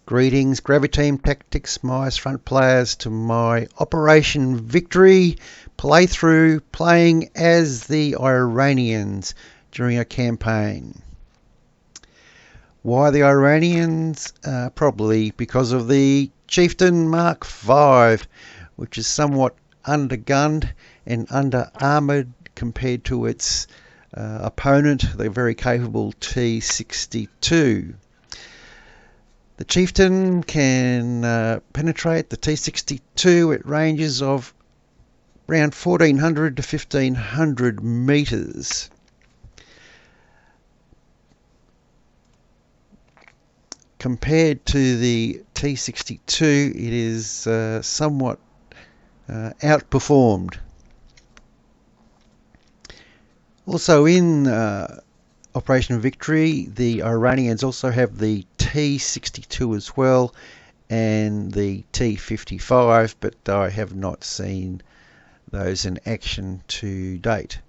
Greetings, Graviteam Tactics, my front players, to my Operation Victory playthrough playing as the Iranians during a campaign. Why the Iranians? Probably because of the Chieftain Mark V, which is somewhat undergunned and under-armoured compared to its opponent, the very capable T-62. The Chieftain can penetrate the T-62 at ranges of around 1400 to 1500 metres. Compared to the T-62, it is somewhat outperformed. Also in Operation Victory, the Iranians also have the T-62 as well and the T-55, but I have not seen those in action to date.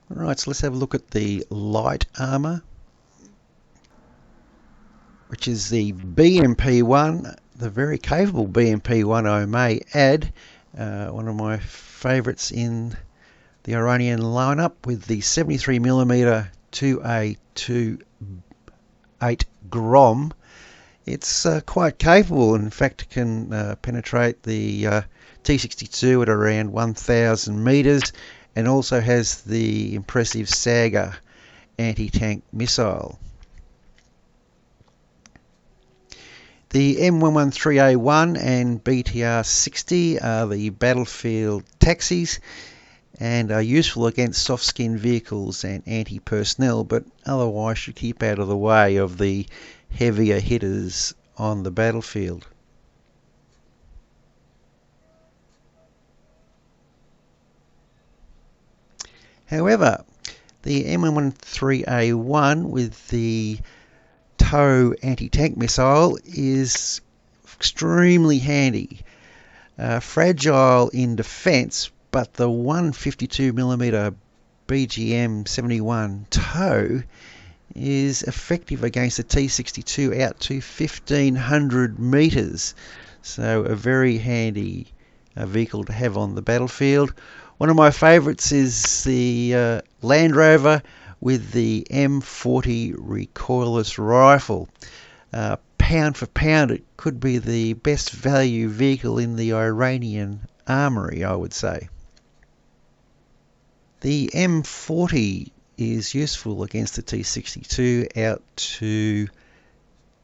Alright, so let's have a look at the light armour, which is the BMP-1, the very capable BMP-1, I may add, one of my favourites in the Iranian lineup, with the 73mm 2A28 Grom. It's quite capable. In fact, it can penetrate the T-62 at around 1000 metres, and also has the impressive Saga anti-tank missile. The M113A1 and BTR-60 are the battlefield taxis and are useful against soft-skinned vehicles and anti-personnel, but otherwise should keep out of the way of the heavier hitters on the battlefield. However, the M113A1 with the TOW anti-tank missile is extremely handy. Fragile in defence, but the 152mm BGM-71 TOW is effective against the T-62 out to 1500 metres. So a very handy vehicle to have on the battlefield. One of my favourites is the Land Rover with the M40 recoilless rifle. Pound for pound, it could be the best value vehicle in the Iranian armoury, I would say. The M40 is useful against the T-62 out to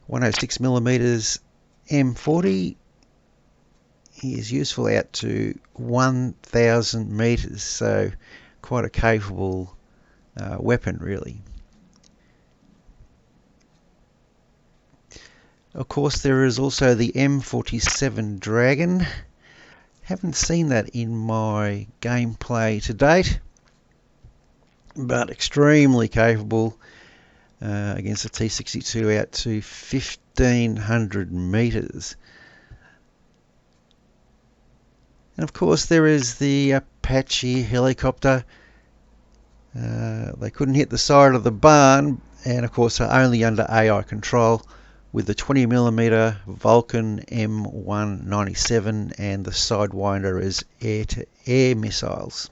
106mm. M40 is useful out to 1000 metres, so quite a capable weapon, really. Of course, there is also the M47 Dragon. Haven't seen that in my gameplay to date, but extremely capable against the T-62 out to 1500 metres. And of course there is the Apache helicopter. They couldn't hit the side of the barn, and of course are only under AI control, with the 20mm Vulcan M197 and the Sidewinder as air-to-air missiles.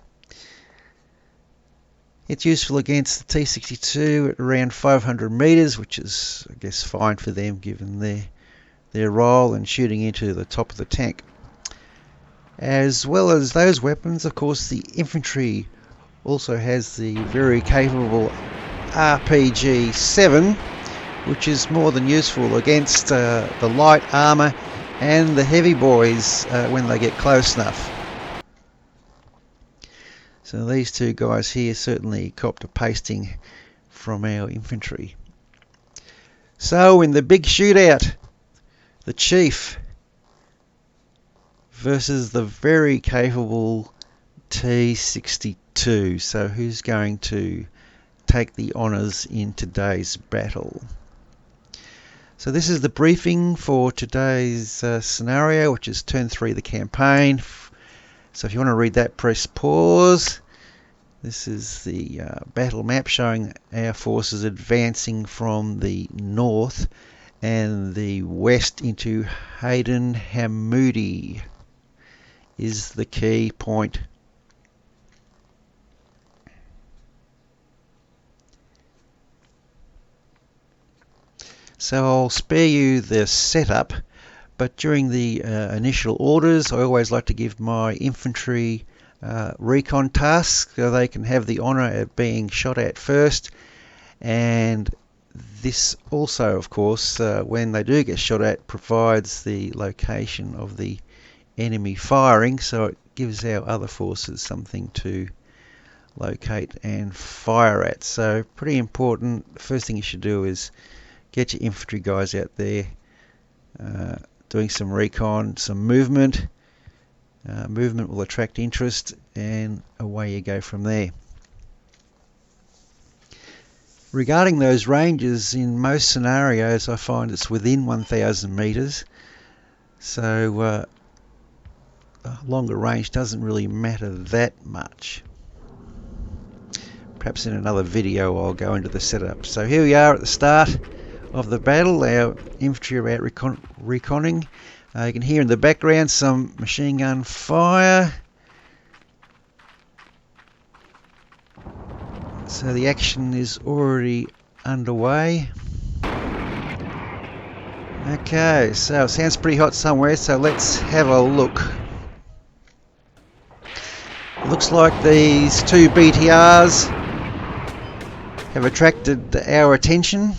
It's useful against the T-62 at around 500 metres, which is, I guess, fine for them given their role and shooting into the top of the tank. As well as those weapons, of course, the infantry also has the very capable RPG-7, which is more than useful against the light armour and the heavy boys when they get close enough. So these two guys here certainly copped a pasting from our infantry. So in the big shootout, the Chief versus the very capable T-62. So who's going to take the honours in today's battle? So this is the briefing for today's scenario, which is turn 3 of the campaign. So if you want to read that, press pause. This is the battle map showing our forces advancing from the north and the west into Hayden Hamoudi is the key point. So I'll spare you the setup, but during the initial orders I always like to give my infantry recon tasks so they can have the honour of being shot at first, and this also, of course, when they do get shot at, provides the location of the enemy firing, so it gives our other forces something to locate and fire at. So pretty important. The first thing you should do is get your infantry guys out there doing some recon, some movement. Movement will attract interest, and away you go from there. Regarding those ranges, in most scenarios I find it's within 1,000 meters, so longer range doesn't really matter that much. Perhaps in another video I'll go into the setup. So here we are at the start of the battle. Our infantry are out reconning. You can hear in the background some machine gun fire. So the action is already underway. Okay, so it sounds pretty hot somewhere, so let's have a look. Looks like these two BTRs have attracted our attention.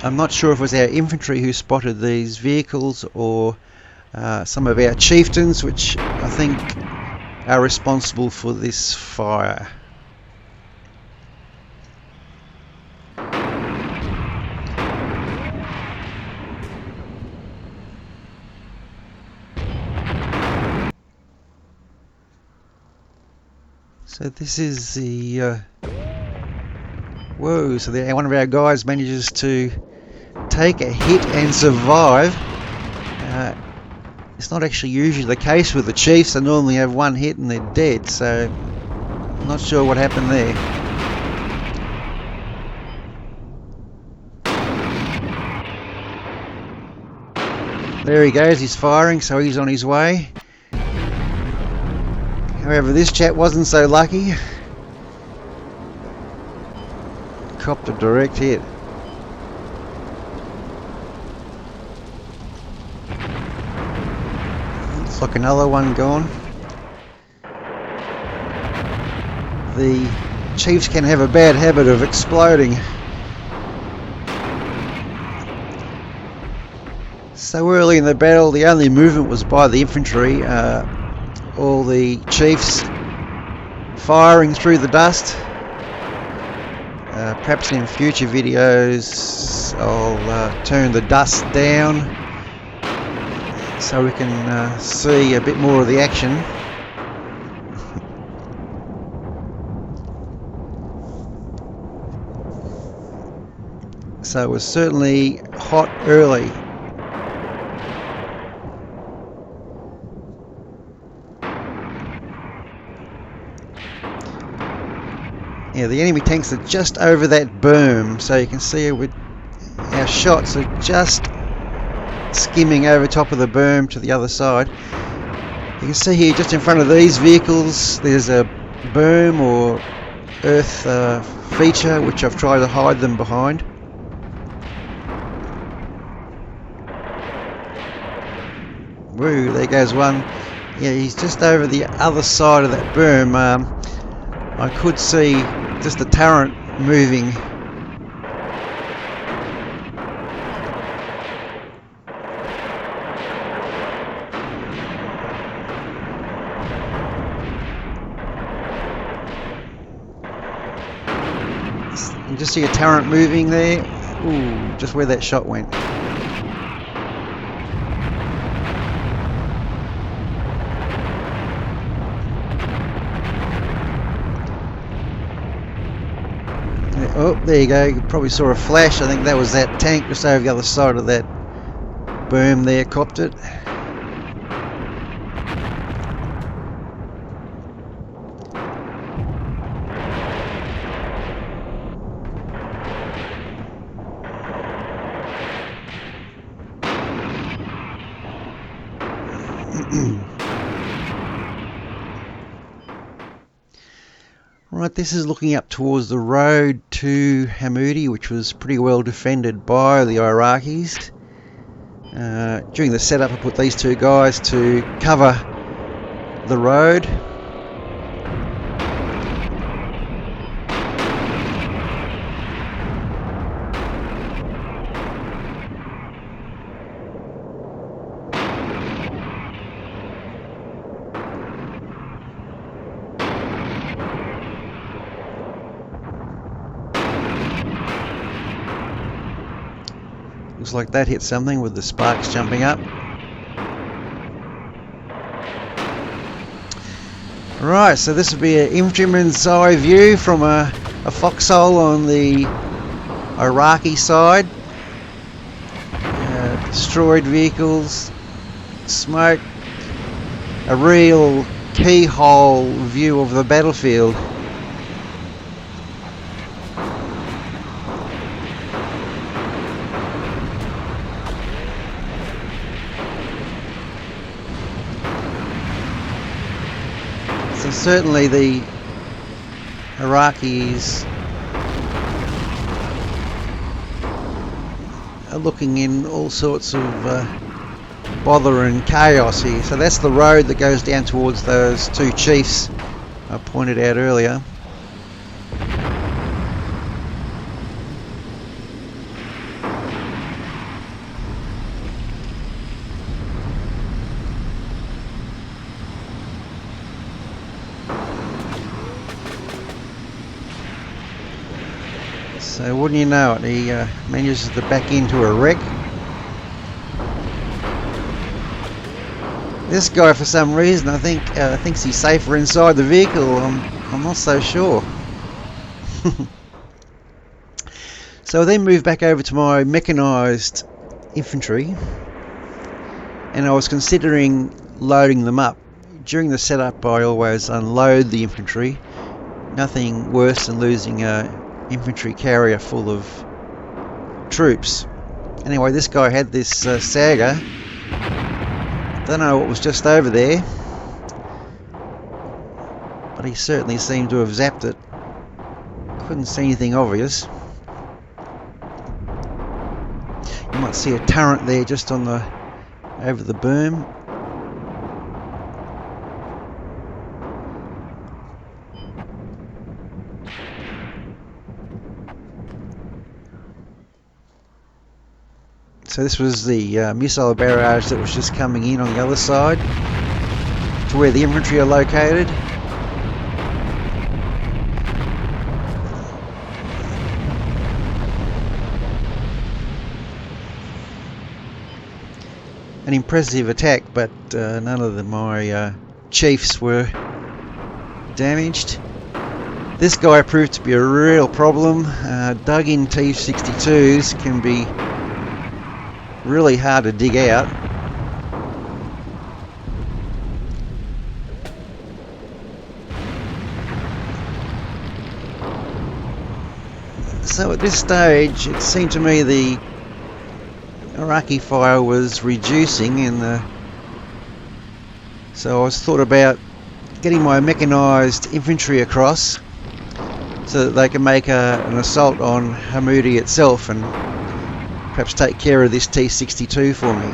I'm not sure if it was our infantry who spotted these vehicles or some of our chieftains, which I think are responsible for this fire. So this is the whoa, so one of our guys manages to take a hit and survive. It's not actually usually the case with the chiefs. They normally have one hit and they're dead, so I'm not sure what happened there. There he goes, he's firing, so he's on his way. However, this chap wasn't so lucky. Copped a direct hit. Looks like another one gone. The chiefs can have a bad habit of exploding. So early in the battle, the only movement was by the infantry. All the chiefs firing through the dust. Perhaps in future videos I'll turn the dust down so we can see a bit more of the action. So it was certainly hot early. Yeah, the enemy tanks are just over that berm, so you can see with our shots are just skimming over top of the berm to the other side. You can see here just in front of these vehicles there's a berm or earth feature which I've tried to hide them behind. Woo, there goes one. Yeah, he's just over the other side of that berm. I could see just the turret moving. You just see a turret moving there. Ooh, just where that shot went. Oh, there you go. You probably saw a flash. I think that was that tank just over the other side of that berm there. Copped it. Right, this is looking up towards the road to Hammoudi, which was pretty well defended by the Iraqis. During the setup, I put these two guys to cover the road. Looks like that hit something with the sparks jumping up. Right, so this would be an infantryman's eye view from a foxhole on the Iraqi side. Destroyed vehicles, smoke, a real keyhole view of the battlefield. So certainly the Iraqis are looking in all sorts of bother and chaos here. So that's the road that goes down towards those two chiefs I pointed out earlier. So wouldn't you know it, he manages to back into a wreck. This guy, for some reason, I think thinks he's safer inside the vehicle. I'm not so sure. So I then moved back over to my mechanised infantry, and I was considering loading them up. During the setup, I always unload the infantry. Nothing worse than losing a infantry carrier full of troops. Anyway, this guy had this Saga. Don't know what was just over there, but he certainly seemed to have zapped it. Couldn't see anything obvious. You might see a turret there just on the over the boom. So this was the missile barrage that was just coming in on the other side to where the infantry are located. An impressive attack, but none of my chiefs were damaged. This guy proved to be a real problem. Dug-in T-62s can be really hard to dig out. So at this stage, it seemed to me the Iraqi fire was reducing, so I was thought about getting my mechanised infantry across so that they can make an assault on Hammoudi itself and perhaps take care of this T-62 for me.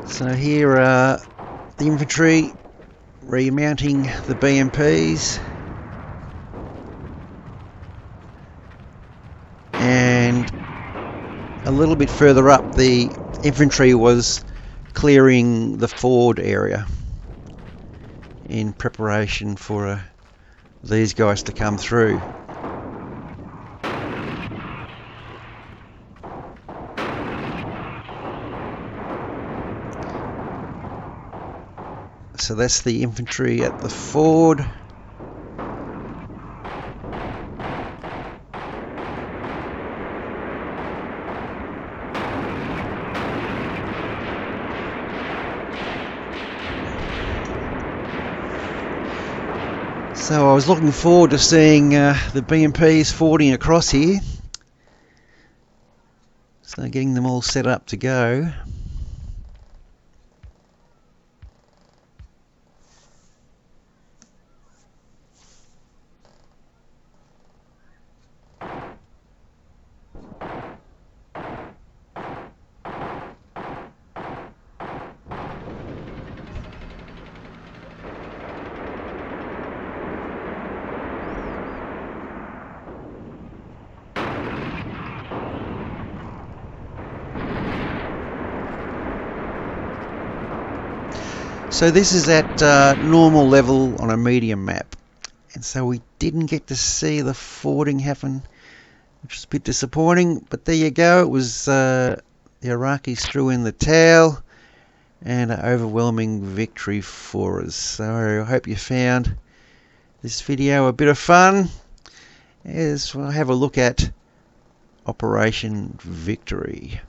So here are the infantry remounting the BMPs, and a little bit further up the infantry was clearing the ford area in preparation for these guys to come through. So that's the infantry at the ford. So I was looking forward to seeing the BMPs fording across here. So getting them all set up to go. So this is at normal level on a medium map, and so we didn't get to see the fording happen, which was a bit disappointing, but there you go. It was the Iraqis threw in the towel, and an overwhelming victory for us. So I hope you found this video a bit of fun as we'll have a look at Operation Victory.